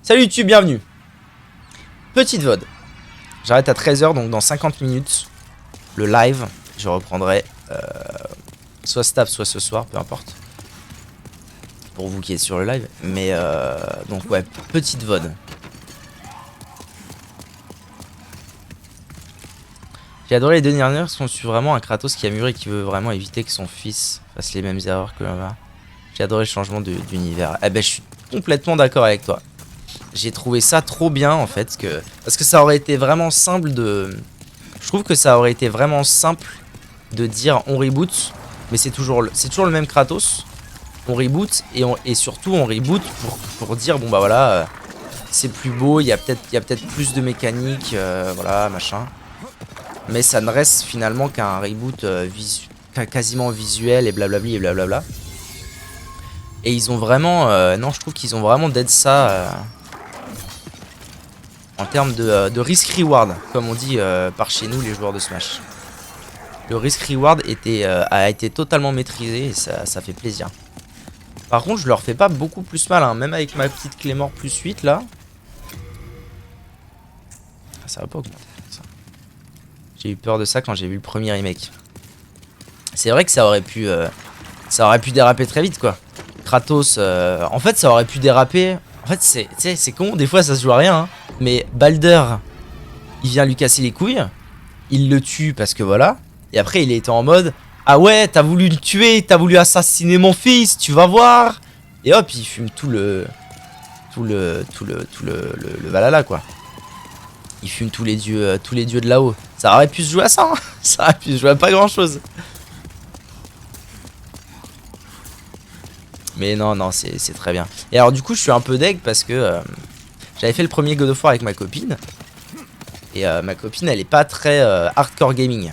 Salut YouTube, bienvenue. Petite VOD. J'arrête à 13 h, donc dans 50 minutes, le live, je reprendrai soit staff, soit ce soir, peu importe. Pour vous qui êtes sur le live. Mais donc ouais, petite VOD. J'ai adoré les deux dernières parce qu'on suit vraiment un Kratos qui a mûri et qui veut vraiment éviter que son fils fasse les mêmes erreurs que Lava. J'ai adoré le changement d'univers. Eh ben je suis complètement d'accord avec toi. J'ai trouvé ça trop bien en fait parce que ça aurait été vraiment simple de. Je trouve que ça aurait été vraiment simple de dire on reboot, mais c'est toujours le même Kratos. On reboot et surtout on reboot pour dire bon bah voilà c'est plus beau, il y a peut-être plus de mécanique, voilà machin. Mais ça ne reste finalement qu'un reboot quasiment visuel et blablabli et blablabla. Et ils ont vraiment non je trouve qu'ils ont vraiment dead ça en termes de risk-reward, comme on dit par chez nous les joueurs de Smash. Le risk-reward a été totalement maîtrisé et ça fait plaisir. Par contre je leur fais pas beaucoup plus mal, hein. Même avec ma petite Claymore plus 8 là. Ça va pas augmenter ça. J'ai eu peur de ça quand j'ai vu le premier remake. C'est vrai que ça aurait pu déraper très vite quoi. Kratos, en fait ça aurait pu déraper. En fait c'est con, des fois ça se joue à rien hein. Mais Balder, il vient lui casser les couilles. Il le tue parce que voilà. Et après il était en mode ah ouais t'as voulu le tuer, t'as voulu assassiner mon fils, tu vas voir. Et hop il fume tout le Valhalla quoi. Il fume tous les dieux de là-haut. Ça aurait pu se jouer à ça hein. Ça aurait pu se jouer à pas grand chose. Mais non c'est très bien. Et alors du coup je suis un peu deg parce que j'avais fait le premier God of War avec ma copine. Et ma copine elle est pas très hardcore gaming.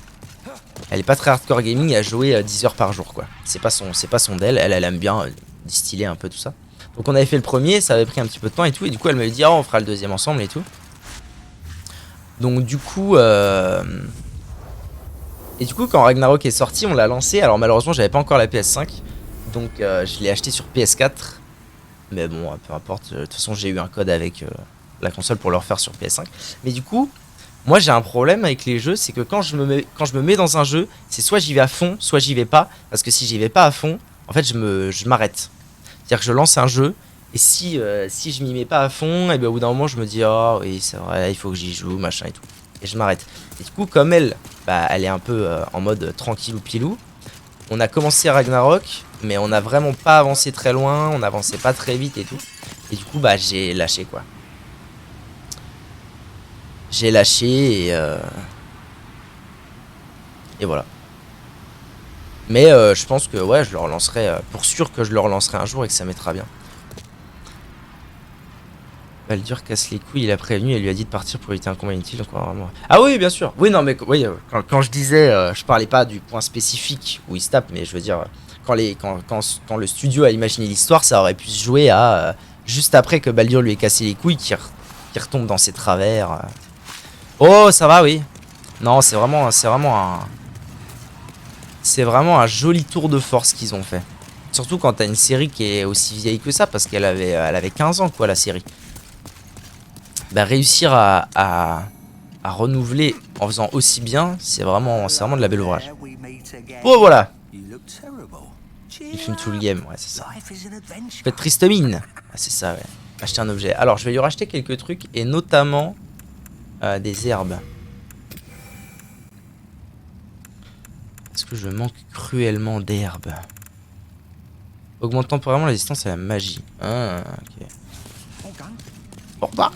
Elle est pas très hardcore gaming à jouer 10 heures par jour quoi. C'est pas son d'elle, elle aime bien distiller un peu tout ça. Donc on avait fait le premier, ça avait pris un petit peu de temps et tout. Et du coup elle m'avait dit oh, on fera le deuxième ensemble et tout. Donc du coup quand Ragnarok est sorti on l'a lancé. Alors malheureusement j'avais pas encore la PS5. Donc je l'ai acheté sur PS4. Mais bon peu importe. De toute façon j'ai eu un code avec la console pour le refaire sur PS5. Mais du coup moi j'ai un problème avec les jeux. C'est que quand je me mets dans un jeu, c'est soit j'y vais à fond, soit j'y vais pas. Parce que si j'y vais pas à fond, en fait je m'arrête. C'est-à-dire que je lance un jeu. Et si je m'y mets pas à fond, et bien au bout d'un moment je me dis oh oui c'est vrai il faut que j'y joue machin et tout. Et je m'arrête. Et du coup comme elle est un peu en mode tranquillou pilou. On a commencé Ragnarok mais on a vraiment pas avancé très loin, on avançait pas très vite et tout. Et du coup j'ai lâché quoi. J'ai lâché et voilà. Mais je pense que ouais je le relancerai pour sûr que je le relancerai un jour et que ça mettra bien. Baldur casse les couilles, il a prévenu et lui a dit de partir pour éviter un combat inutile. Donc, vraiment... Ah oui, bien sûr. Oui, non, mais oui, quand je disais, je parlais pas du point spécifique où il se tape, mais je veux dire, quand le studio a imaginé l'histoire, ça aurait pu se jouer à juste après que Baldur lui ait cassé les couilles, qu'il retombe dans ses travers. Oh, ça va, oui. Non, c'est vraiment un joli tour de force qu'ils ont fait. Surtout quand t'as une série qui est aussi vieille que ça, parce qu'elle avait 15 ans, quoi, la série. Bah, réussir à renouveler en faisant aussi bien, c'est vraiment de la belle ouvrage. Oh voilà. Il fume tout le game, ouais c'est ça. Faites triste mine. Ah, c'est ça ouais. Acheter un objet. Alors je vais lui racheter quelques trucs et notamment des herbes. Est-ce que je manque cruellement d'herbes? Augmente temporairement la résistance à la magie. Ah ok. Au revoir.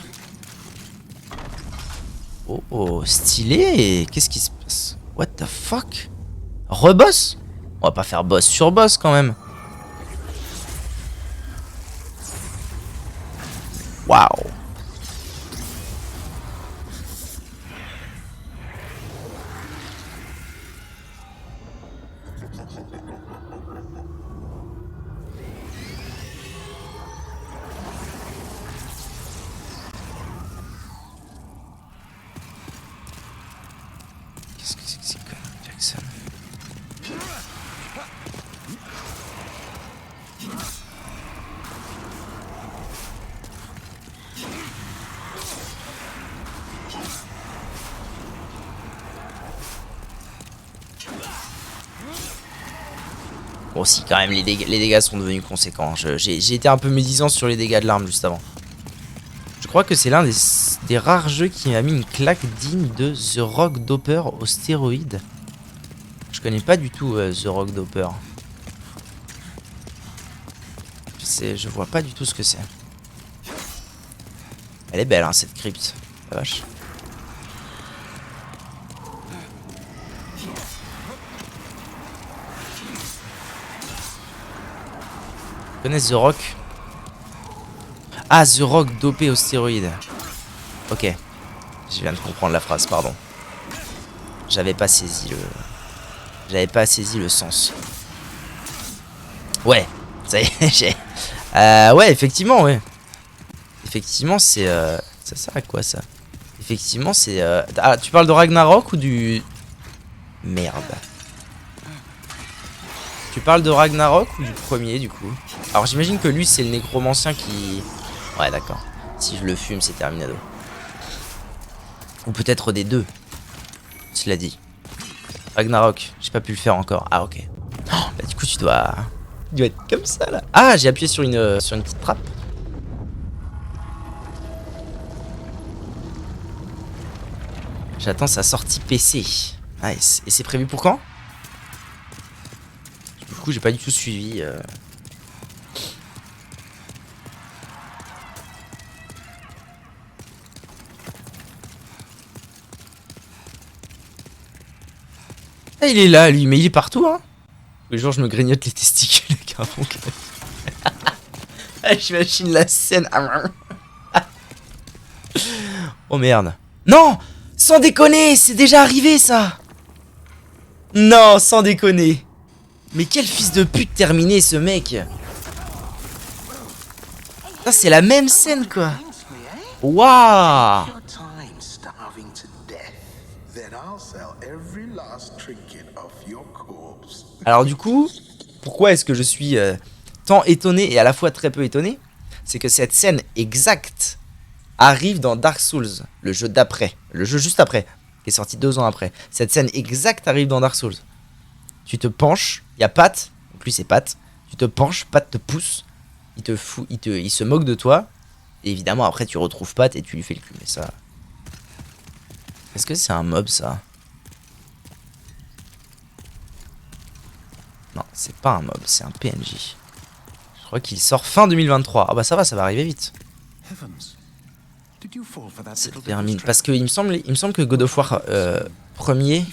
Oh, stylé. Qu'est-ce qui se passe? What the fuck? Reboss? On va pas faire boss sur boss quand même. Waouh. Qu'est-ce que c'est que ces conneries, Jackson? Bon, si, quand même, les dégâts sont devenus conséquents. J'ai été un peu médisant sur les dégâts de l'arme juste avant. Je crois que c'est l'un des rares jeux qui m'a mis une claque digne de The Rock Doper au stéroïde. Je connais pas du tout The Rock Doper. Je vois pas du tout ce que c'est. Elle est belle, hein, cette crypte. La vache. Vous connaissez The Rock? Ah, The Rock dopé au stéroïde. Ok. Je viens de comprendre la phrase, pardon. J'avais pas saisi le sens. Ouais. Ça y est, j'ai... ouais, effectivement, ouais. Effectivement, c'est... ça sert à quoi, ça? Effectivement, c'est... Ah, tu parles de Ragnarok ou du... Merde. Tu parles de Ragnarok ou du premier, du coup? Alors, j'imagine que lui, c'est le nécromancien qui... Ouais, d'accord. Si je le fume, c'est terminado. Ou peut-être des deux. Cela dit. Ragnarok, j'ai pas pu le faire encore. Ah, ok. Oh, bah, du coup, tu dois être comme ça, là. Ah, j'ai appuyé sur une petite trappe. J'attends sa sortie PC. Nice. Et c'est prévu pour quand? Du coup, j'ai pas du tout suivi. Ah, il est là, lui, mais il est partout, hein. Tous les jours, je me grignote les testicules avec un bon j'imagine la scène. Oh merde. Non! Sans déconner, c'est déjà arrivé, ça! Non, sans déconner. Mais quel fils de pute terminé, ce mec! Ça, c'est la même scène, quoi. Waouh! Alors du coup, pourquoi est-ce que je suis tant étonné et à la fois très peu étonné? C'est que cette scène exacte arrive dans Dark Souls, le jeu d'après, le jeu juste après, qui est sorti 2 ans après. Cette scène exacte arrive dans Dark Souls. Tu te penches, il y a Pat, donc lui c'est Pat, tu te penches, Pat te pousse, il te fout, il se moque de toi, et évidemment après tu retrouves Pat et tu lui fais le cul, mais ça... Est-ce que c'est un mob, ça? Non, c'est pas un mob, c'est un PNJ. Je crois qu'il sort fin 2023. Ah bah ça va arriver vite. C'est terminé. Parce que il me semble que God of War premier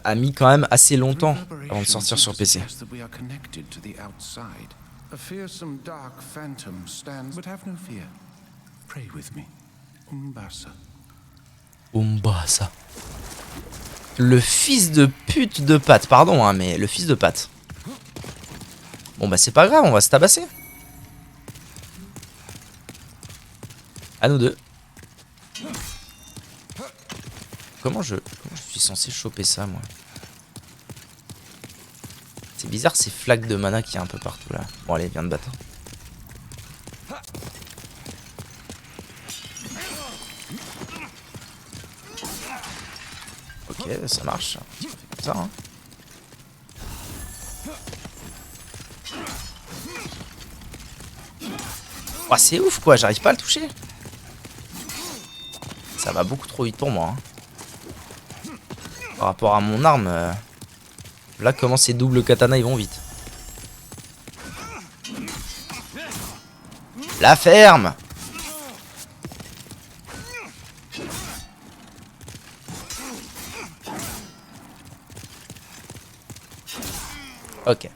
a mis quand même assez longtemps avant de sortir sur PC. Umbasa. Le fils de pute de Pat, pardon, hein, mais le fils de Pat. Bon bah c'est pas grave, on va se tabasser. À nous deux. Comment je suis censé choper ça, moi? C'est bizarre ces flaques de mana qu'il y a un peu partout là. Bon allez, viens de battre. Ok, ça marche. On fait comme ça, hein. Oh, c'est ouf quoi, j'arrive pas à le toucher. Ça va beaucoup trop vite pour moi, hein. Par rapport à mon arme, là comment ces doubles katana ils vont vite. La ferme. Ok.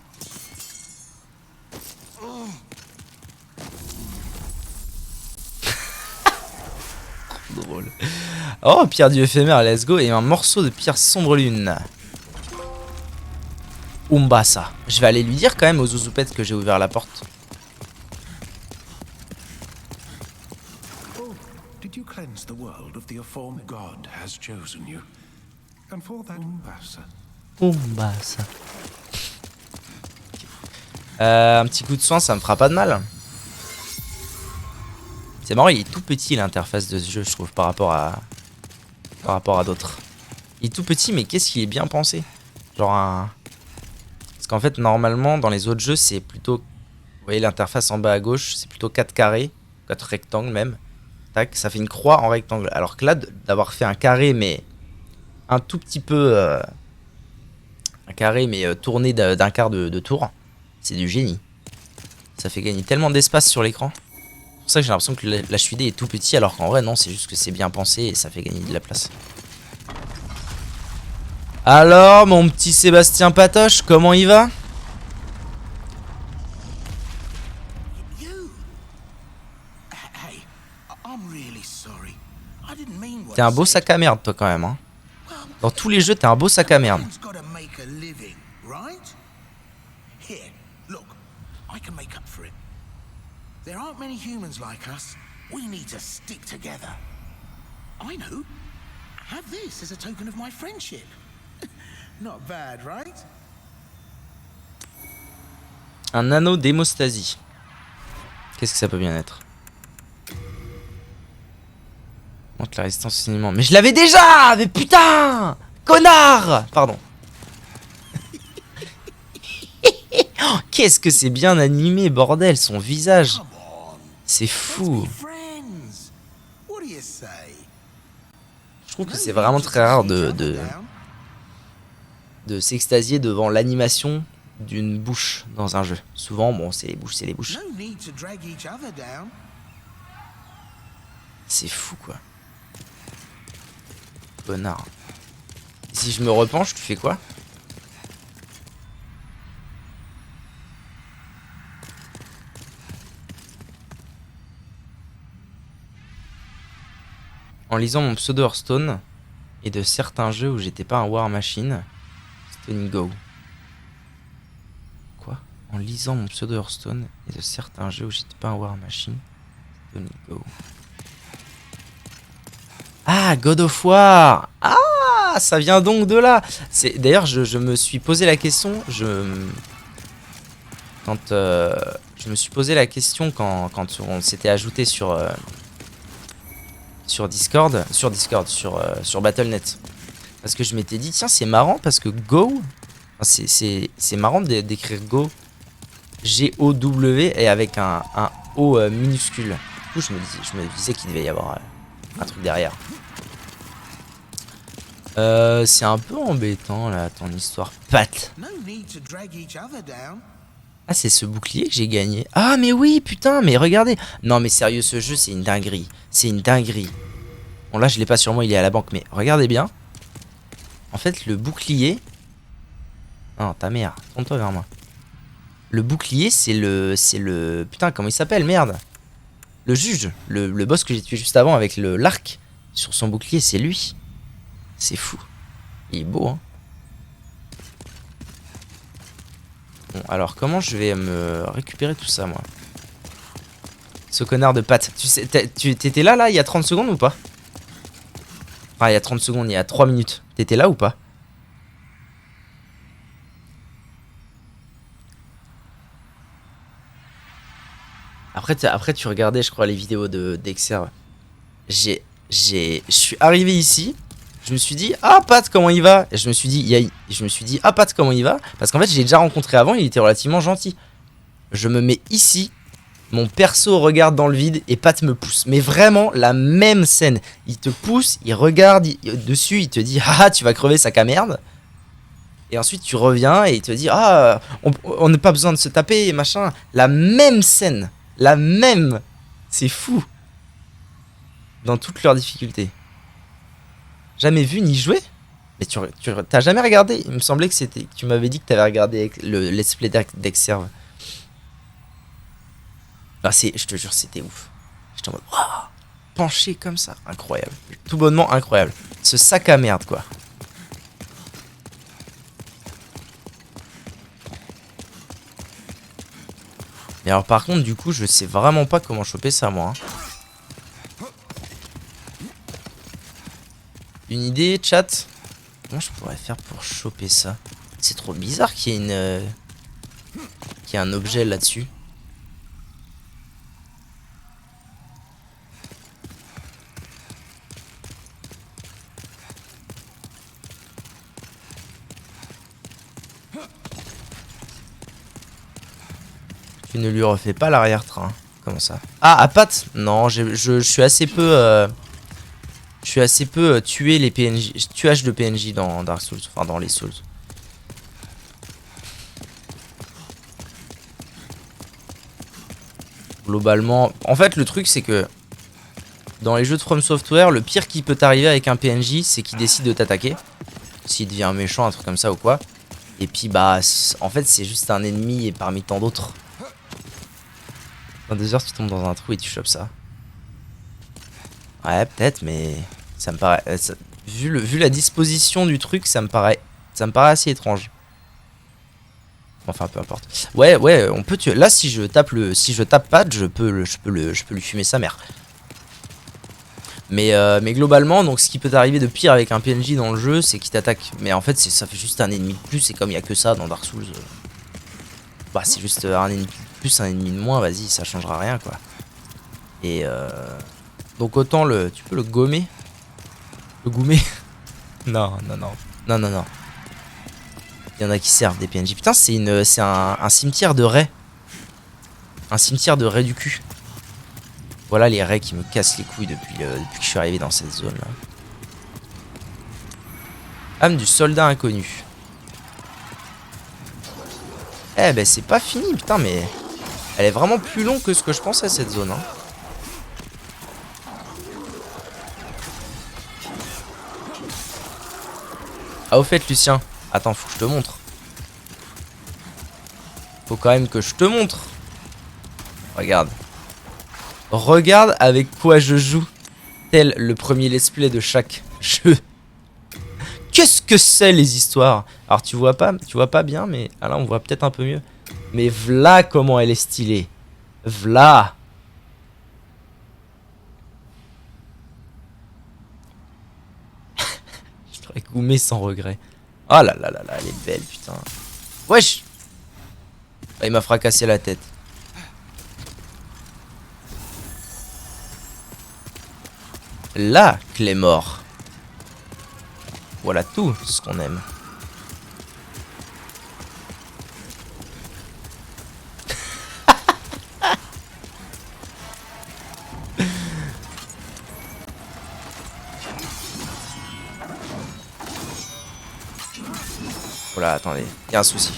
Drôle. Oh, pierre du éphémère, let's go. Et un morceau de pierre sombre lune. Umbasa. Je vais aller lui dire quand même aux zouzoupettes que j'ai ouvert la porte. Oh, did you cleanse the world of the form God has chosen you? And for that Umbasa. Umbasa. Un petit coup de soin, ça me fera pas de mal. C'est marrant, il est tout petit l'interface de ce jeu, je trouve, par rapport à d'autres. Il est tout petit, mais qu'est-ce qu'il est bien pensé. Genre un qu'en fait, normalement, dans les autres jeux, c'est plutôt... Vous voyez l'interface en bas à gauche, c'est plutôt 4 carrés, 4 rectangles même. Tac, ça fait une croix en rectangle. Alors que là, d'avoir fait un carré, mais un tout petit peu... un carré, mais tourné d'un quart de tour, c'est du génie. Ça fait gagner tellement d'espace sur l'écran. C'est pour ça que j'ai l'impression que l'HUD est tout petit, alors qu'en vrai, non, c'est juste que c'est bien pensé et ça fait gagner de la place. Alors, mon petit Sébastien Patoche, comment il va? T'es un beau sac à merde, toi, quand même. Hein. Dans tous les jeux, t'es un beau sac à merde. There aren't many humans like us. We need to stick together. I know. Have this as a token of my friendship. Not bad, right? Un anneau d'hémostasie. Qu'est-ce que ça peut bien être? Montre la résistance au saignement. Mais je l'avais déjà! Mais putain! Connard! Pardon. Oh, qu'est-ce que c'est bien animé, bordel, son visage. C'est fou. Je trouve que c'est vraiment très rare de s'extasier devant l'animation d'une bouche dans un jeu. Souvent, bon, c'est les bouches, c'est les bouches. C'est fou, quoi. Connard. Si je me repenche, tu fais quoi? En lisant mon pseudo Hearthstone et de certains jeux où j'étais pas un War Machine, Stony Go. Quoi? En lisant mon pseudo Hearthstone et de certains jeux où j'étais pas un War Machine, Stony Go. Ah, God of War! Ah, ça vient donc de là! D'ailleurs, je me suis posé la question, je me suis posé la question quand on s'était ajouté sur Discord, sur Battle.net. Parce que je m'étais dit, tiens, c'est marrant parce que Go, c'est marrant d'écrire Go, G-O-W, et avec un O minuscule. Du coup, je me disais qu'il devait y avoir un truc derrière. C'est un peu embêtant, là, ton histoire. Pat. Ah, c'est ce bouclier que j'ai gagné. Ah, mais oui, putain, mais regardez. Non, mais sérieux, ce jeu, c'est une dinguerie. C'est une dinguerie. Bon, là, je l'ai pas sur moi, il est à la banque, mais regardez bien. En fait, le bouclier... Non, ta mère, tourne-toi vers moi. Le bouclier, c'est le... Putain, comment il s'appelle, merde. Le juge, le boss que j'ai tué juste avant avec l'arc. Sur son bouclier, c'est lui. C'est fou. Il est beau, hein. Bon, alors, comment je vais me récupérer tout ça, moi? Ce connard de Pat. Tu sais, t'étais là, il y a 30 secondes ou pas? Enfin, il y a 30 secondes, il y a 3 minutes. T'étais là ou pas? Après, tu regardais, je crois, les vidéos d'Exerve. Je suis arrivé ici. Je me suis dit, ah, Pat, comment il va? Et je me suis dit, ah, Pat, comment il va? Parce qu'en fait, j'ai déjà rencontré avant, il était relativement gentil. Je me mets ici. Mon perso regarde dans le vide et Pat me pousse. Mais vraiment la même scène. Il te pousse, il regarde dessus, il te dit ah tu vas crever sac à merde. Et ensuite tu reviens et il te dit ah on n'a pas besoin de se taper machin. La même scène. La même. C'est fou. Dans toutes leurs difficultés. Jamais vu ni joué? Mais tu t'as jamais regardé? Il me semblait que tu m'avais dit que t'avais regardé le let's play d'Exerve. Ah, je te jure, c'était ouf. J'étais en mode, waouh, penché comme ça, incroyable. Tout bonnement incroyable. Ce sac à merde, quoi. Mais alors, par contre, du coup, je sais vraiment pas comment choper ça, moi. Hein. Une idée, chat? Comment je pourrais faire pour choper ça? C'est trop bizarre qu'il y ait qu'il y ait un objet là-dessus. Tu ne lui refais pas l'arrière-train. Comment ça? Ah, à patte? Non, je suis assez peu... je suis assez peu tué les PNJ, tuage de PNJ dans Dark Souls, enfin dans les Souls. Globalement, en fait le truc c'est que dans les jeux de From Software, le pire qui peut t'arriver avec un PNJ, c'est qu'il décide de t'attaquer. S'il devient méchant, un truc comme ça ou quoi. Et puis bah, en fait c'est juste un ennemi et parmi tant d'autres. Dans 2 heures tu tombes dans un trou et tu chopes ça. Ouais peut-être mais ça me paraît... vu la disposition du truc, ça me paraît assez étrange. Enfin peu importe. Ouais on peut tuer. Là si je tape Pat, je peux lui fumer sa mère. Mais globalement, donc ce qui peut t'arriver de pire avec un PNJ dans le jeu, c'est qu'il t'attaque. Mais en fait, ça fait juste un ennemi de plus. Et comme il n'y a que ça dans Dark Souls, bah c'est juste un ennemi de plus, un ennemi de moins. Vas-y, ça changera rien quoi. Et donc autant tu peux le gommer, le goumer. Non. Il y en a qui servent des PNJ. Putain, c'est un cimetière de raies. Un cimetière de raies du cul. Voilà les raies qui me cassent les couilles depuis que je suis arrivé dans cette zone là. Âme du soldat inconnu. Eh ben c'est pas fini putain mais... Elle est vraiment plus longue que ce que je pensais cette zone hein. Ah au fait Lucien, attends faut que je te montre. Faut quand même que je te montre. Regarde. Regarde avec quoi je joue. Tel le premier let's play de chaque jeu. Qu'est-ce que c'est les histoires? Alors tu vois pas bien mais là on voit peut-être un peu mieux. Mais v'là comment elle est stylée. V'là. Je l'aurais goumé sans regret. Oh là là là là, elle est belle putain. Wesh. Ah, il m'a fracassé la tête. La clé mort. Voilà tout ce qu'on aime. Voilà, attendez, il y a un souci.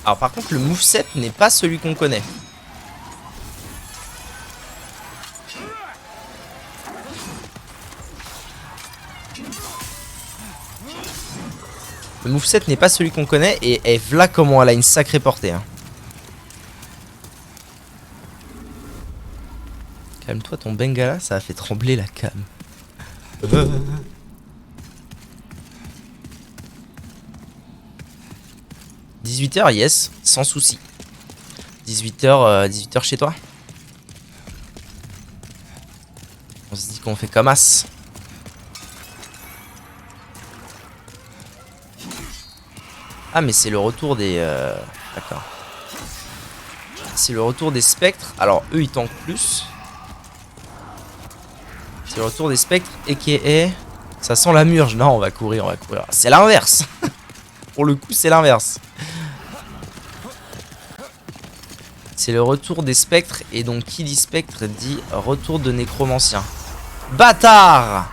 Alors par contre le moveset n'est pas celui qu'on connaît. Le moveset n'est pas celui qu'on connaît et voilà comment elle a une sacrée portée. Hein. Calme-toi ton bengala, ça a fait trembler la cam. 18h, yes, sans souci. 18h chez toi. On se dit qu'on fait comme as. Ah mais c'est le retour des... D'accord. C'est le retour des spectres. Alors eux ils tankent plus. C'est le retour des spectres et qui est... Ça sent la murge. Non on va courir, on va courir. C'est l'inverse. Pour le coup c'est l'inverse. C'est le retour des spectres. Et donc qui dit spectre dit retour de nécromancien. Bâtard.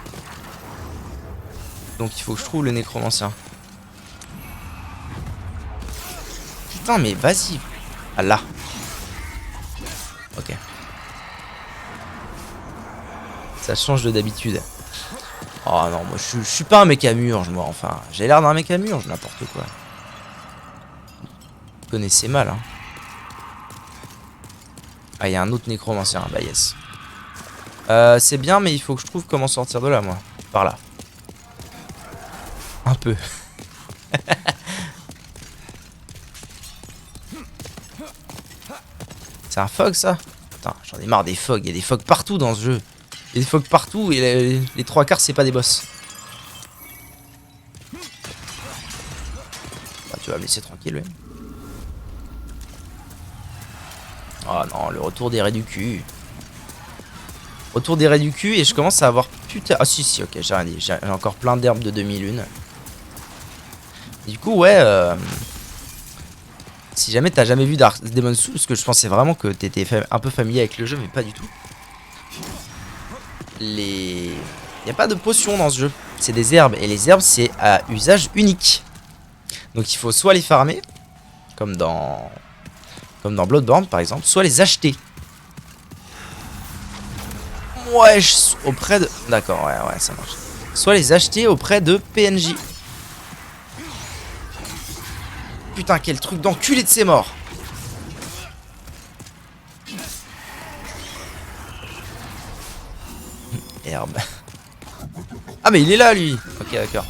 Donc il faut que je trouve le nécromancien. Putain mais vas-y. Ah là. Ok. Ça change de d'habitude. Oh non moi je suis pas un mec à murge moi enfin. J'ai l'air d'un mec à murge n'importe quoi. Vous connaissez mal hein. Ah il y a un autre nécromancien. Bah yes. C'est bien mais il faut que je trouve comment sortir de là moi. Par là. Un peu. C'est un fog ça? Putain, j'en ai marre des fogs. Il y a des fogs partout dans ce jeu. Il y a des fogs partout et les 3/4 c'est pas des boss. Bah, tu vas me laisser tranquille, ouais. Oh non, le retour des raies du cul. Retour des raies du cul et je commence à avoir putain... Ah si, ok, j'ai rien dit. J'ai encore plein d'herbes de 2001. Du coup, ouais... Si jamais t'as jamais vu Demon's Souls, parce que je pensais vraiment que t'étais un peu familier avec le jeu, mais pas du tout. Il n'y a pas de potions dans ce jeu. C'est des herbes. Et les herbes, c'est à usage unique. Donc il faut soit les farmer, comme dans Bloodborne par exemple, soit les acheter. Wesh, auprès de... D'accord, ouais, ça marche. Soit les acheter auprès de PNJ. Putain, quel truc d'enculé de ses morts. Herbe. Ah mais il est là lui. Ok, d'accord.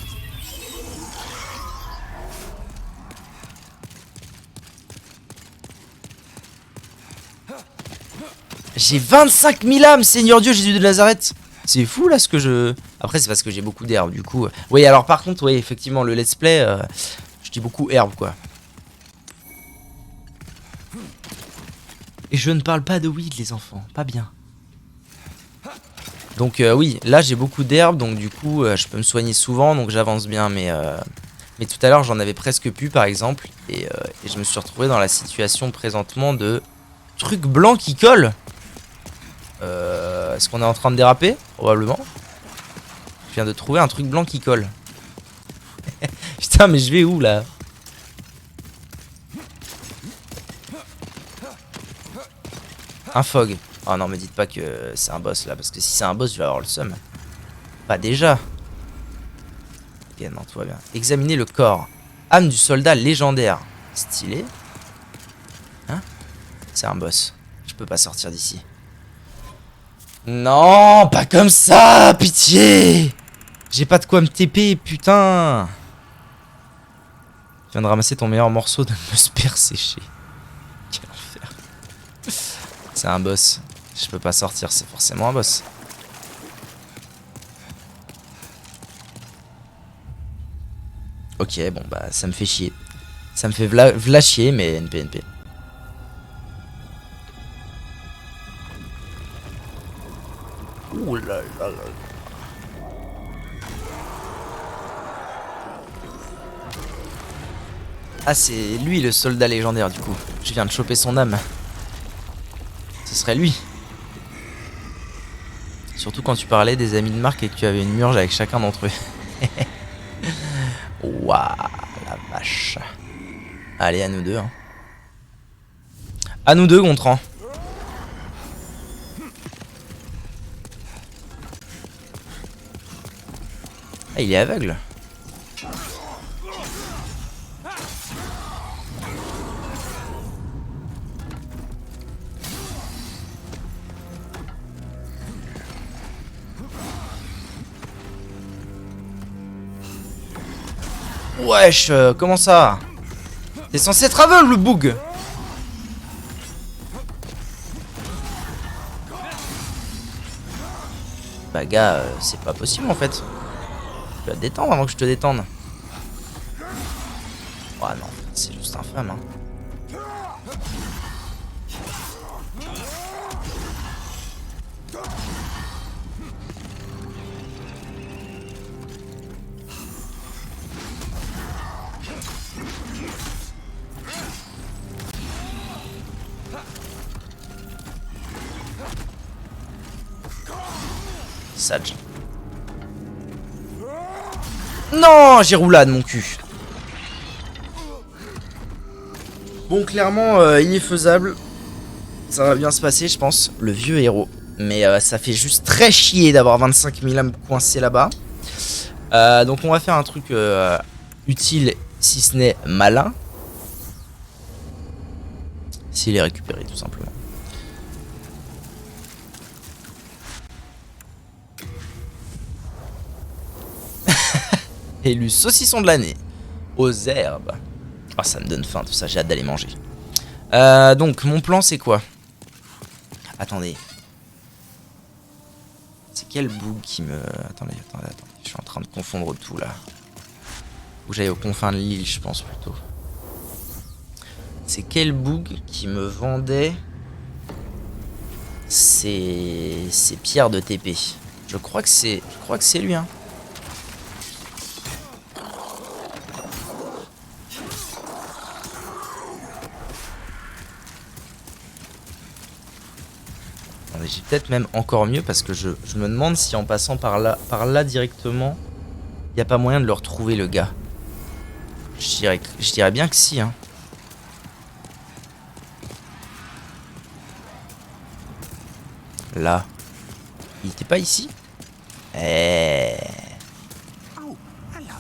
J'ai 25 000 âmes, Seigneur Dieu, Jésus de Nazareth. C'est fou là ce que je... Après c'est parce que j'ai beaucoup d'herbes du coup. Oui alors par contre, oui effectivement le let's play, je dis beaucoup herbe quoi. Et je ne parle pas de weed les enfants, pas bien. Donc oui, là j'ai beaucoup d'herbes, donc du coup je peux me soigner souvent, donc j'avance bien. Mais tout à l'heure j'en avais presque plus par exemple. Et je me suis retrouvé dans la situation présentement de trucs blancs qui collent. Est-ce qu'on est en train de déraper? Probablement. Je viens de trouver un truc blanc qui colle. Putain mais je vais où là? Un fog. Oh non, me dites pas que c'est un boss là, parce que si c'est un boss, je vais avoir le seum. Pas déjà. Ok, non, tout va bien. Examiner le corps. Âme du soldat légendaire. Stylé. Hein? C'est un boss. Je peux pas sortir d'ici. Non, pas comme ça, pitié. J'ai pas de quoi me TP, putain. Je viens de ramasser ton meilleur morceau de me spare séché. Quel enfer. C'est un boss. Je peux pas sortir, c'est forcément un boss. Ok, bon bah ça me fait chier. Ça me fait vla chier, mais NP. Ouh là là là. Ah c'est lui le soldat légendaire du coup. Je viens de choper son âme. Ce serait lui. Surtout quand tu parlais des amis de Marc et que tu avais une murge avec chacun d'entre eux. Waouh, la vache. Allez, à nous deux. Hein. À nous deux, Gontran. Ah, il est aveugle. Wesh, comment ça? T'es censé être aveugle, le boug. Bah gars, c'est pas possible en fait. Tu vas te détendre avant que je te détende. Oh non, c'est juste infâme hein. Sage. Non, j'ai roulade mon cul. Bon, clairement, il est faisable. Ça va bien se passer, je pense. Le vieux héros. Mais ça fait juste très chier d'avoir 25 000 âmes coincées là-bas. Donc on va faire un truc utile, si ce n'est malin. S'il est récupéré, tout simplement. Élu saucisson de l'année. Aux herbes. Oh, ça me donne faim tout ça, j'ai hâte d'aller manger. Donc, mon plan, c'est quoi? Attendez. C'est quel bout qui me... Attendez. Je suis en train de confondre tout, là. Faut que j'aille aux confins de l'île, je pense, plutôt. C'est quel boug qui me vendait C'est Pierre de TP. Je crois que c'est lui, hein. J'ai peut-être même encore mieux parce que je me demande si en passant par là directement, il n'y a pas moyen de le retrouver, le gars. Je dirais bien que si, hein. Là. Il était pas ici? Eh. Oh, hello.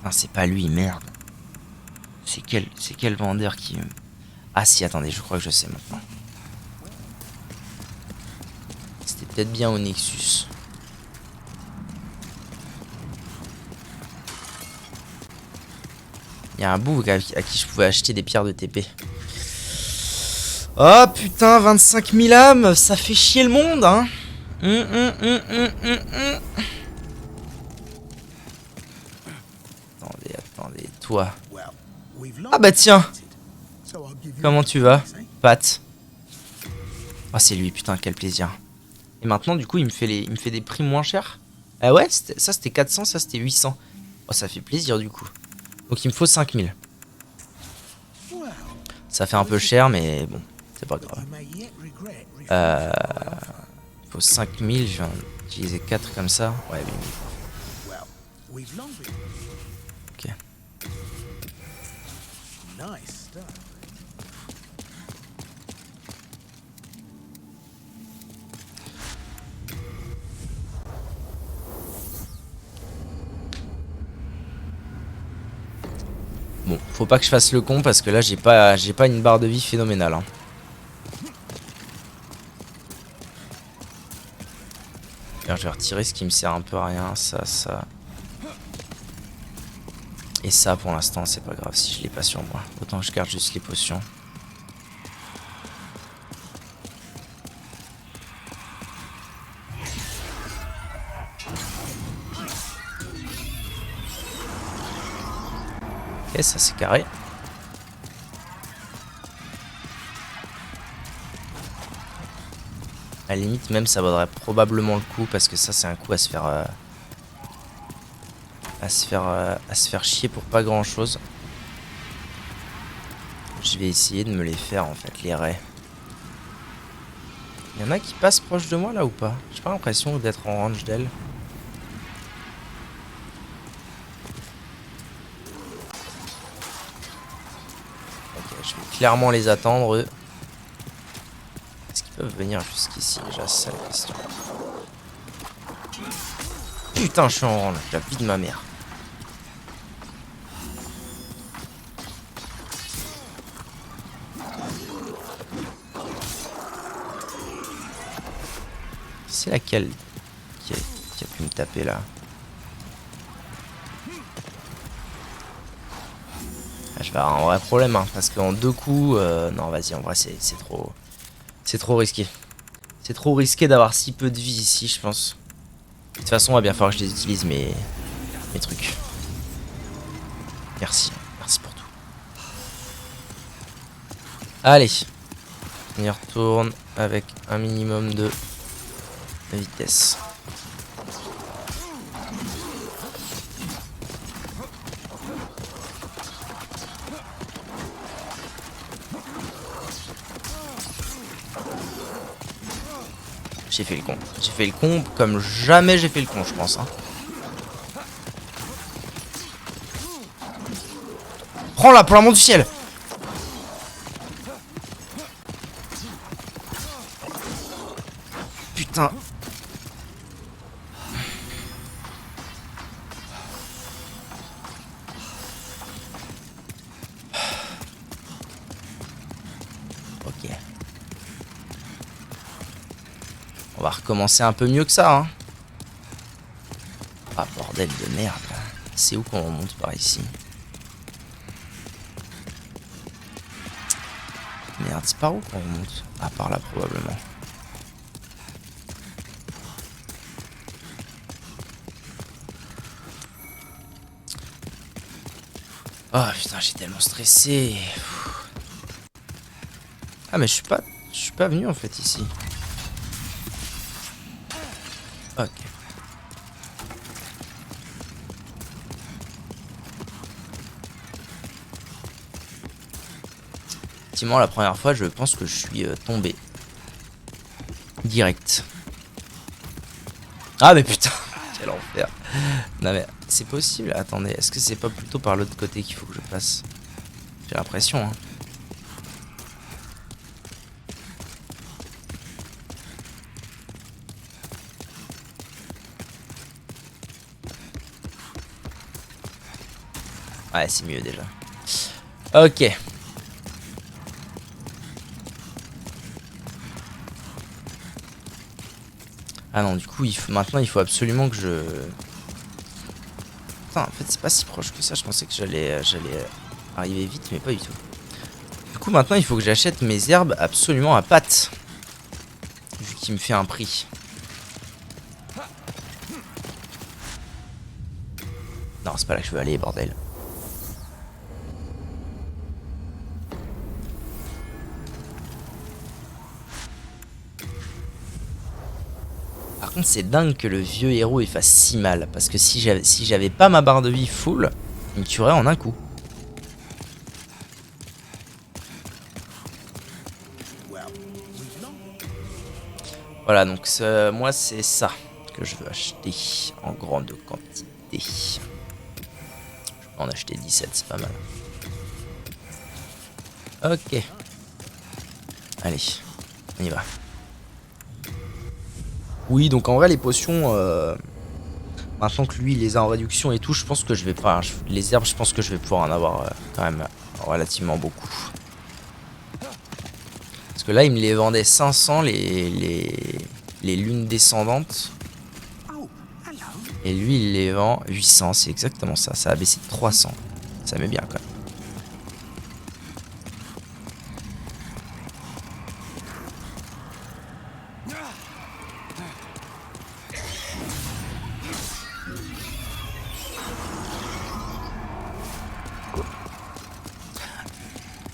Non, c'est pas lui, merde. C'est quel vendeur qui... Ah si, attendez, je crois que je sais maintenant. C'était peut-être bien au Nexus. Il y a un bout à qui je pouvais acheter des pierres de TP. Oh putain, 25 000 âmes, ça fait chier le monde, hein. Attendez, toi. Well, we've long Ah bah tiens, so I'll give you comment tu vas, Pat? Ah c'est lui, putain, quel plaisir. Et maintenant, du coup, il me fait des prix moins chers. Ah ouais, ça c'était 400, ça c'était 800. Oh, ça fait plaisir du coup. Donc il me faut 5000. well, Ça fait un peu cher, mais bon, c'est pas grave. you may yet regret Il faut 5000, je viens d'utiliser 4 comme ça. Ouais, 8000. well, we've long been Ok. nice stuff. Bon, faut pas que je fasse le con parce que là j'ai pas une barre de vie phénoménale, hein. Alors, je vais retirer ce qui me sert un peu à rien, ça. Et ça pour l'instant c'est pas grave si je l'ai pas sur moi. Autant que je garde juste les potions. Ok, ça c'est carré. À la limite même ça vaudrait probablement le coup parce que ça c'est un coup à se faire à se faire chier pour pas grand chose. Je vais essayer de me les faire en fait, les raies. Il y en a qui passent proche de moi là ou pas? J'ai pas l'impression d'être en range d'elle. Ok, je vais clairement les attendre eux. Est-ce qu'ils peuvent venir jusqu'ici déjà? C'est ça la question. Putain, je suis en range, la vie de ma mère. C'est laquelle qui a pu me taper là? Je vais avoir un vrai problème hein, parce qu'en 2 coups, non vas-y en vrai c'est trop risqué. C'est trop risqué d'avoir si peu de vie ici je pense. De toute façon il va bien falloir que je les utilise mes trucs. Merci pour tout. Allez, on y retourne avec un minimum de vitesse. J'ai fait le con. J'ai fait le con comme jamais j'ai fait le con, je pense. Hein. Prends-la pour l'amour du ciel! Putain. Ok. On va recommencer un peu mieux que ça, hein. Ah, bordel de merde. C'est où qu'on remonte par ici? Merde, c'est par où qu'on remonte? Ah, par là, probablement. Oh, putain, j'ai tellement stressé. Ah mais je suis pas venu en fait ici. Ok. Effectivement, la première fois, je pense que je suis tombé. Direct. Ah mais putain, quel enfer. Non mais c'est possible, attendez, est-ce que c'est pas plutôt par l'autre côté qu'il faut que je passe? J'ai l'impression, hein. Ouais, c'est mieux déjà. Ok. Ah non, du coup, maintenant, il faut absolument que je... Putain, en fait, c'est pas si proche que ça. Je pensais que j'allais arriver vite, mais pas du tout. Du coup, maintenant, il faut que j'achète mes herbes absolument à pâte. Vu qu'il me fait un prix. Non, c'est pas là que je veux aller, bordel. Par contre, c'est dingue que le vieux héros il fasse si mal. Parce que si j'avais pas ma barre de vie full, il me tuerait en un coup. Voilà, donc moi c'est ça que je veux acheter en grande quantité. Je peux en acheter 17, c'est pas mal. Ok. Allez, on y va. Oui, donc en vrai les potions, maintenant que lui il les a en réduction et tout, je pense que je vais pas... les herbes, je pense que je vais pouvoir en avoir quand même relativement beaucoup. Parce que là il me les vendait 500 les lunes descendantes. Et lui il les vend 800, c'est exactement ça, ça a baissé de 300. Ça met bien quand même.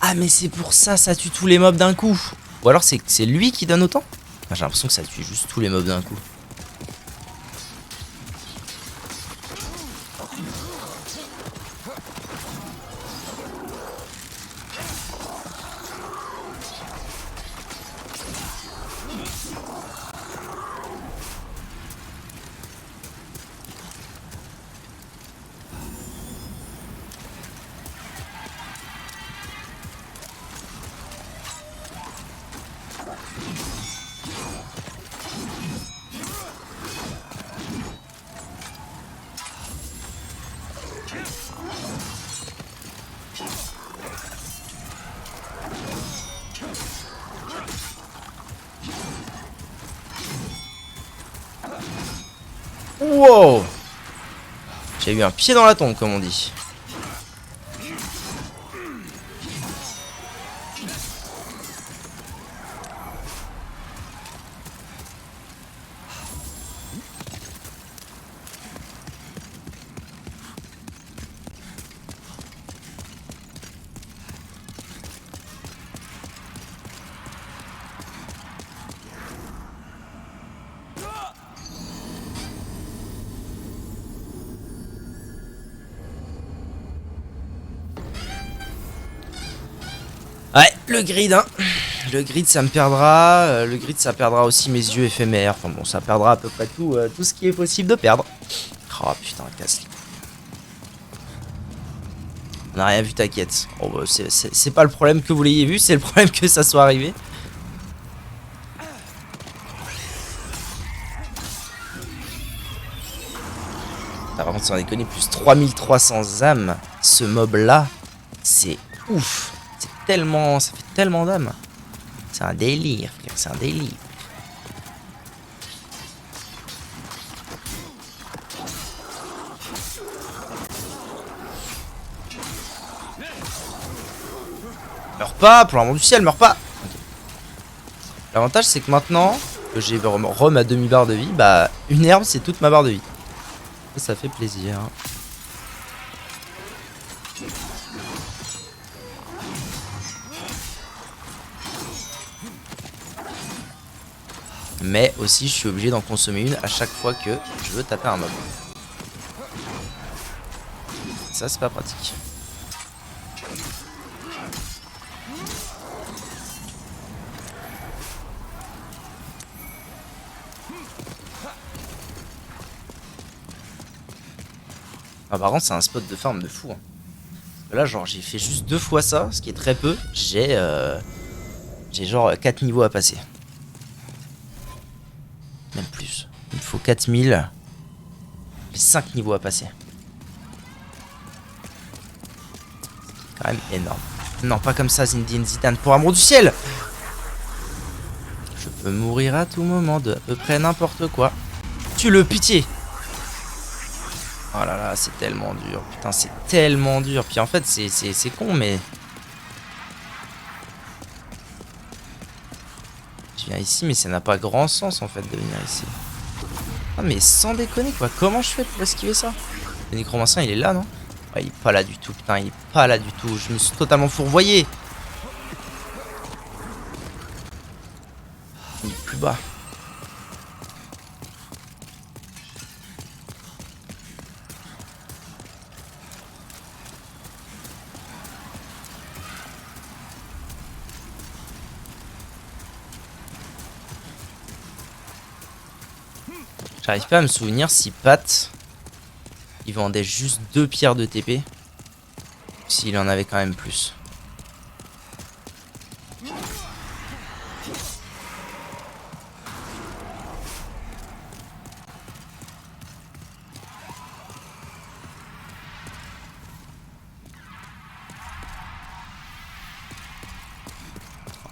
Ah mais c'est pour ça, ça tue tous les mobs d'un coup. Ou alors c'est lui qui donne autant. Ah, j'ai l'impression que ça tue juste tous les mobs d'un coup. Wow! J'ai eu un pied dans la tombe comme on dit. Ouais, le grid, hein. Le grid, ça me perdra. Le grid, ça perdra aussi mes yeux éphémères. Enfin bon, ça perdra à peu près tout ce qui est possible de perdre. Oh putain, casse. On n'a rien vu, t'inquiète. Oh, bah, c'est pas le problème que vous l'ayez vu, c'est le problème que ça soit arrivé. Ah, par contre, sans déconner, plus 3300 âmes. Ce mob là, c'est ouf. Tellement, ça fait tellement d'âmes. C'est un délire, frère, c'est un délire. Meurs pas, pour l'amour du ciel, meurs pas. Okay. L'avantage c'est que maintenant que j'ai ma demi-barre de vie, bah une herbe c'est toute ma barre de vie. Ça fait plaisir. Mais aussi je suis obligé d'en consommer une à chaque fois que je veux taper un mob. Ça c'est pas pratique. Ah, par contre c'est un spot de farm de fou hein. Là genre j'ai fait juste 2 fois ça, ce qui est très peu. J'ai genre 4 niveaux à passer. Même plus. Il me faut 4000. J'ai 5 niveaux à passer. C'est quand même énorme. Non, pas comme ça, Zinedine Zidane. Pour amour du ciel! Je peux mourir à tout moment de à peu près n'importe quoi. Tue-le, pitié! Oh là là, c'est tellement dur. Putain, c'est tellement dur. Puis en fait, c'est con, mais... Je viens ici, mais ça n'a pas grand sens en fait de venir ici. Ah mais sans déconner quoi, comment je fais pour esquiver ça? Le nécromancien il est là non? Ouais, il est pas là du tout, putain il est pas là du tout, je me suis totalement fourvoyé. Il est plus bas. J'arrive pas à me souvenir si Pat il vendait juste 2 pierres de TP. S'il en avait quand même plus.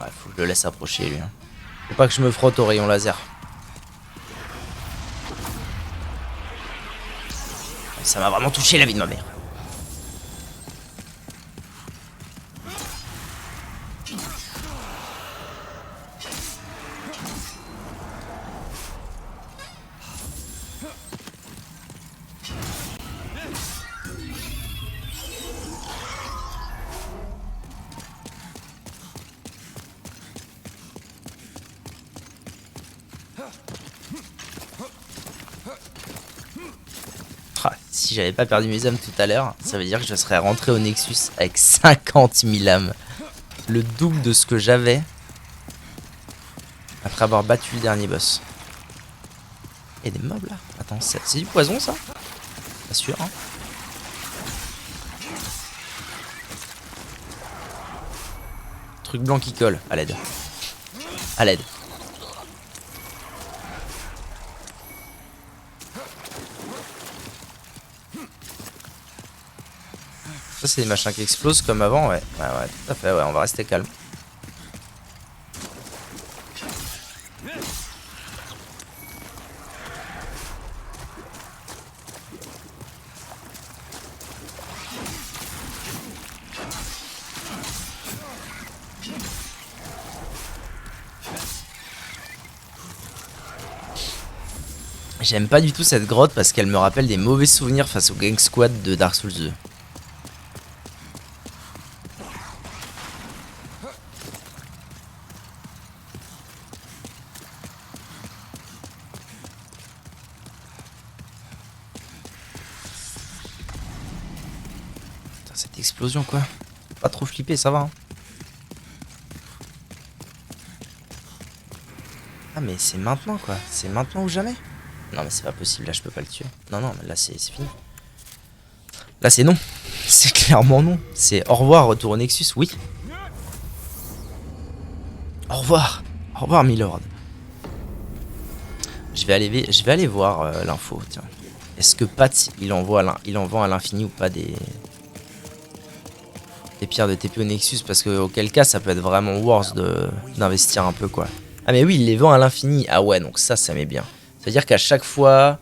Ouais, faut que je le laisse approcher lui. Faut pas que je me frotte au rayon laser. Ça m'a vraiment touché la vie de ma mère. Ah, si j'avais pas perdu mes âmes tout à l'heure, ça veut dire que je serais rentré au Nexus avec 50 000 âmes. Le double de ce que j'avais après avoir battu le dernier boss. Il y a des mobs là. Attends, c'est du poison ça? Pas sûr hein. Truc blanc qui colle, à l'aide. À l'aide. Ça c'est des machins qui explosent comme avant, ouais. Ouais, tout à fait, ouais, on va rester calme. J'aime pas du tout cette grotte parce qu'elle me rappelle des mauvais souvenirs face au Gang Squad de Dark Souls 2. Putain, cette explosion quoi. Pas trop flipper, ça va. Hein. Ah mais c'est maintenant quoi. C'est maintenant ou jamais. Non mais c'est pas possible, là je peux pas le tuer. Non non, mais là c'est fini. Là c'est non. C'est clairement non. C'est au revoir, retour au Nexus, oui. Au revoir. Au revoir Milord. Je vais aller voir l'info, tiens. Est-ce que Pat il envoie à l'infini ou pas des pierres de TP au Nexus? Parce que auquel cas ça peut être vraiment worse d'investir un peu quoi. Ah mais oui, il les vend à l'infini. Ah ouais, donc ça m'est bien. C'est-à-dire qu'à chaque fois...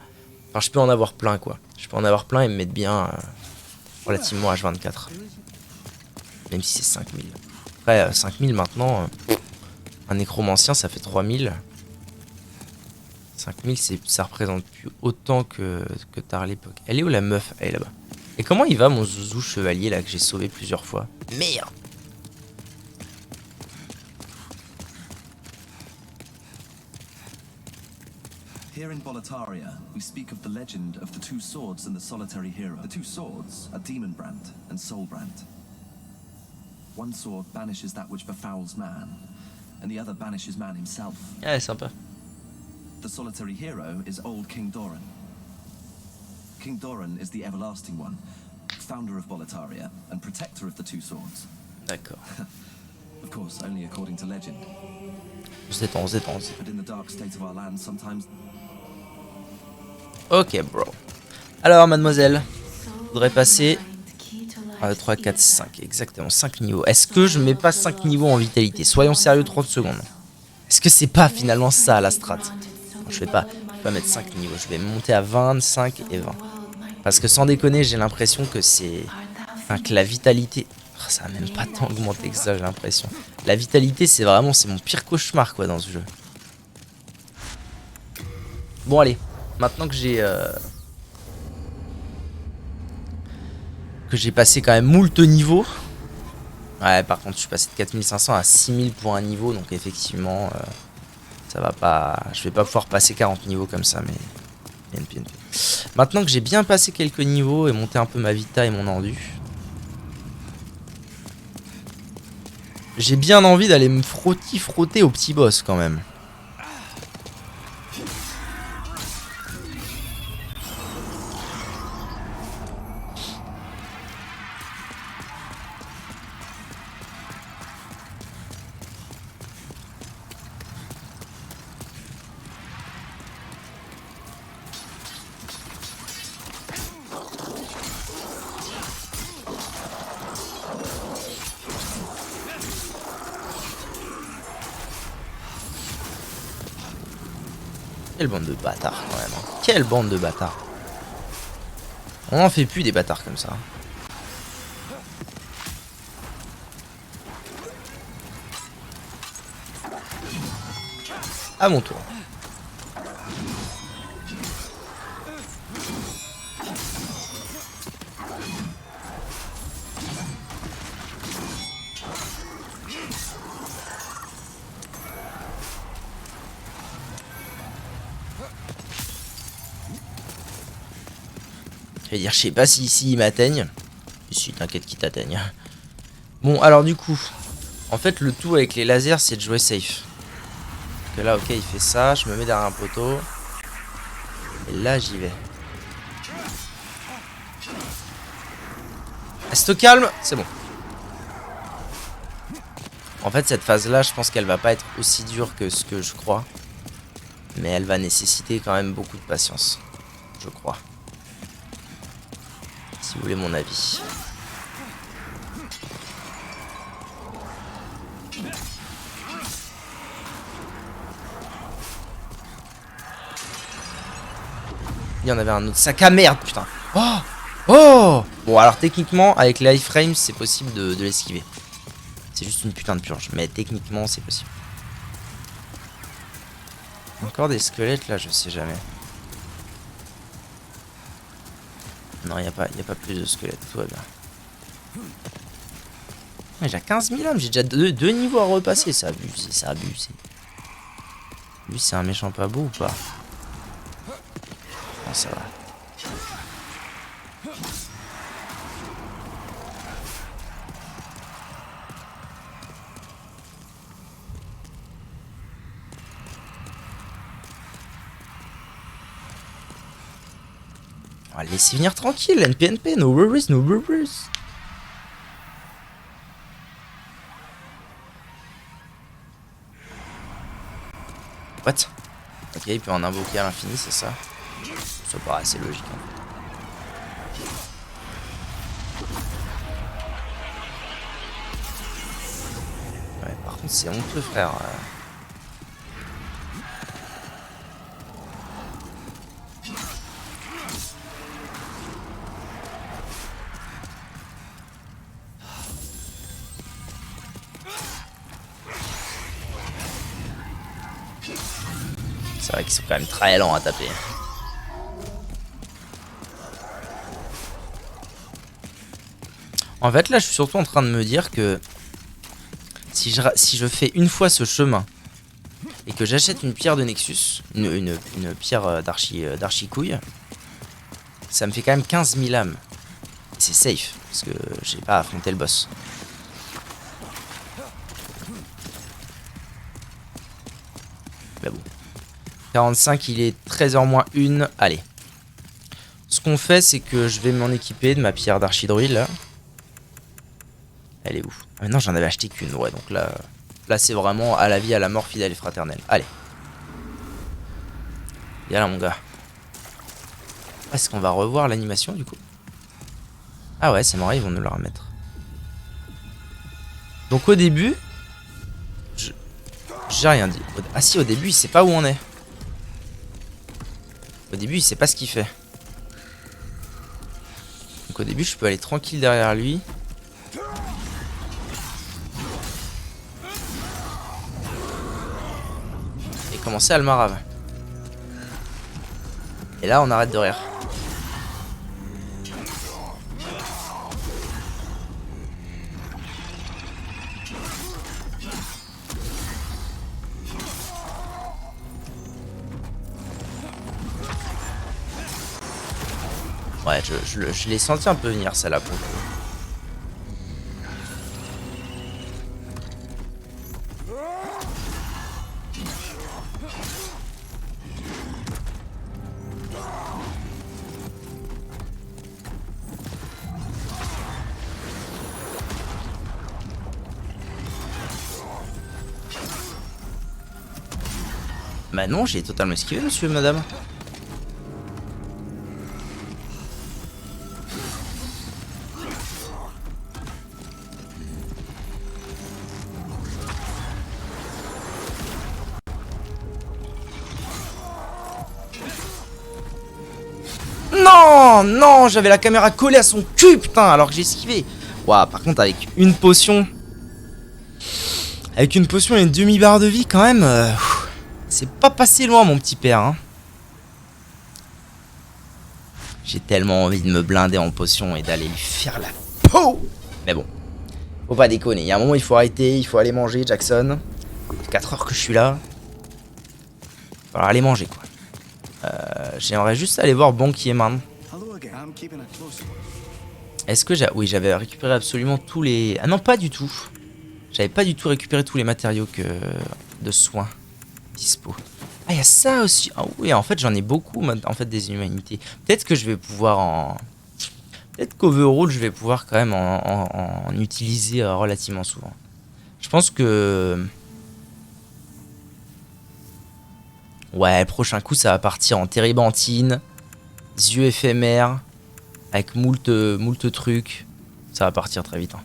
Enfin, je peux en avoir plein, quoi. Je peux en avoir plein et me mettre bien relativement H24. Même si c'est 5000. Après, 5000 maintenant, un nécromancien, ça fait 3000. 5000, ça représente plus autant que tard à l'époque. Elle est où la meuf? Elle est là-bas. Et comment il va, mon zouzou chevalier, là, que j'ai sauvé plusieurs fois? Merde! Here in Boletaria, we speak of the legend of the two swords and the solitary hero. The two swords are Demonbrand and Soulbrand. One sword banishes that which befouls man, and the other banishes man himself. Ouais, sympa. The solitary hero is old King Doran. King Doran is the Everlasting One, founder of Boletaria and protector of the two swords. D'accord. Of course, only according to legend. On se détend, on se détend, on se détend. But in the dark state of our land, sometimes... Ok, bro. Alors, mademoiselle, je voudrais passer à 3, 4, 5. Exactement, 5 niveaux. Est-ce que je mets pas 5 niveaux en vitalité? Soyons sérieux 30 secondes. Est-ce que c'est pas finalement ça la strat? Non, je vais pas mettre 5 niveaux. Je vais monter à 25 et 20. Parce que sans déconner, j'ai l'impression que c'est... Enfin, que la vitalité... Oh, ça a même pas tant augmenté que ça, j'ai l'impression. La vitalité, c'est vraiment... C'est mon pire cauchemar, quoi, dans ce jeu. Bon, allez. Maintenant que j'ai passé quand même moult niveaux. Ouais, par contre, je suis passé de 4500 à 6000 pour un niveau. Donc, effectivement, ça va pas... Je vais pas pouvoir passer 40 niveaux comme ça, mais... PNP. Maintenant que j'ai bien passé quelques niveaux et monté un peu ma vita et mon endu, j'ai bien envie d'aller me frotter au petit boss quand même. Quelle bande de bâtards quand même. Hein. Quelle bande de bâtards. On en fait plus des bâtards comme ça. À mon tour. Je vais dire, je sais pas si ici ils m'atteignent. Si, t'inquiète qu'ils t'atteignent. Bon, alors du coup, en fait, le tout avec les lasers, c'est de jouer safe. Donc là, ok, il fait ça. Je me mets derrière un poteau. Et là, j'y vais. Reste calme, c'est bon. En fait, cette phase-là, je pense qu'elle va pas être aussi dure que ce que je crois. Mais elle va nécessiter quand même beaucoup de patience. Je crois. Si vous voulez mon avis. Il y en avait un autre sac à merde, putain. Oh! Oh! Bon, alors techniquement, avec les iframes, c'est possible de l'esquiver. C'est juste une putain de purge, mais techniquement, c'est possible. Encore des squelettes là, je sais jamais. Non, y a pas plus de squelettes, tout va bien. Ouais, j'ai 15 000 hommes, j'ai déjà deux niveaux à repasser, c'est abusé, c'est abusé. Lui, c'est un méchant pas beau ou pas? Non, ça va. On va le laisser venir tranquille, NPNP, no worries, no worries. What? Ok, il peut en invoquer à l'infini, c'est ça? Ça paraît assez logique. Hein. Ouais, par contre, c'est honteux, frère. C'est vrai qu'ils sont quand même très lents à taper. En fait, là, je suis surtout en train de me dire que si je fais une fois ce chemin et que j'achète une pierre de Nexus, une pierre d'archi-couille, ça me fait quand même 15 000 âmes. C'est safe, parce que j'ai pas affronté le boss. Là bon. 45, il est 13h moins 1. Allez. Ce qu'on fait, c'est que je vais m'en équiper de ma pierre d'archidruide là. Elle est où? Ah non, j'en avais acheté qu'une, ouais, donc là c'est vraiment à la vie, à la mort, fidèle et fraternelle. Allez. Viens là, mon gars. Est-ce qu'on va revoir l'animation, du coup? Ah ouais, c'est marrant, ils vont nous la remettre. Donc au début... J'ai rien dit. Ah si, au début, il sait pas où on est. Au début, il sait pas ce qu'il fait. Donc au début, je peux aller tranquille derrière lui. Et commencer à le marave. Et là, on arrête de rire. Ouais, je l'ai senti un peu venir, celle-là, pour le coup. Bah non, j'ai totalement esquivé, monsieur et madame. Non, non, j'avais la caméra collée à son cul, putain, alors que j'ai esquivé. Waouh, par contre, avec une potion... Avec une potion et une demi-barre de vie, quand même... c'est pas passé loin, mon petit père, hein. J'ai tellement envie de me blinder en potion et d'aller lui faire la peau. Mais bon, faut pas déconner. Il y a un moment, il faut arrêter, il faut aller manger, Jackson. Ça fait 4 heures que je suis là. Il va falloir aller manger, quoi. J'aimerais juste aller voir Bonky-Man. Est-ce que j'ai... Oui, j'avais récupéré absolument tous les... Ah non, pas du tout. J'avais pas du tout récupéré tous les matériaux de soins dispo. Ah, il y a ça aussi. Ah oui, en fait, j'en ai beaucoup, en fait, des humanités. Peut-être que je vais pouvoir en... Peut-être qu'Overworld, je vais pouvoir quand même en utiliser relativement souvent. Je pense que... Ouais, le prochain coup, ça va partir en térébenthine, yeux éphémères, avec moult trucs. Ça va partir très vite. Hein.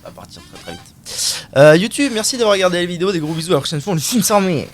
Ça va partir très vite. YouTube, merci d'avoir regardé la vidéo. Des gros bisous. À la prochaine fois, on les filme sans mère.